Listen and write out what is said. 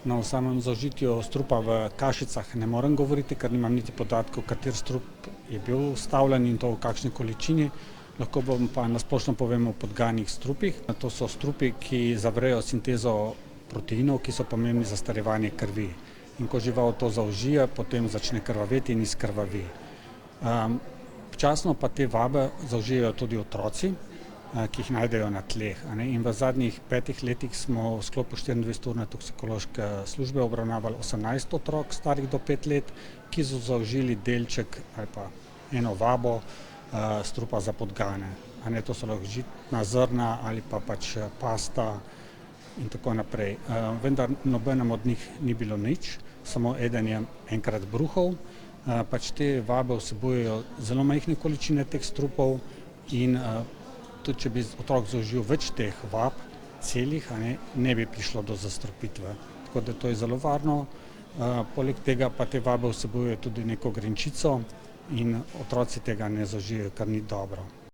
O samem zaužitju strupa v kašicah ne morem govoriti, ker nimam niti podatkov, kater strup je bil vstavljen in to v kakšni količini. Lahko pa na splošno povem o podganih strupih. To so strupi, ki zavrejo sintezo proteinov, ki so pomembni za starevanje krvi. In ko žival to zaužije, potem začne krvaveti in izkrvavi. Občasno pa te vabe zaužijejo tudi otroci, ki jih najdejo na tleh. In v zadnjih 5 letih smo v sklopu 24-urne toksikološke službe obravnavali 18 otrok starih do 5 let, ki so zaužili delček ali pa eno vabo strupa za podgane. To so lahko žitna zrna ali pa pač pasta in tako naprej. Vendar nobenem od njih ni bilo nič, samo eden je enkrat bruhal. Pač te vabe vsebujejo zelo majhne količine teh strupov in tudi če bi otrok zaužil več teh vab, celih, ne bi prišlo do zastrupitve. Tako da to je zelo varno. Poleg tega pa te vabe vsebujejo tudi neko grenčico in otroci tega ne zaužijejo, kar ni dobro.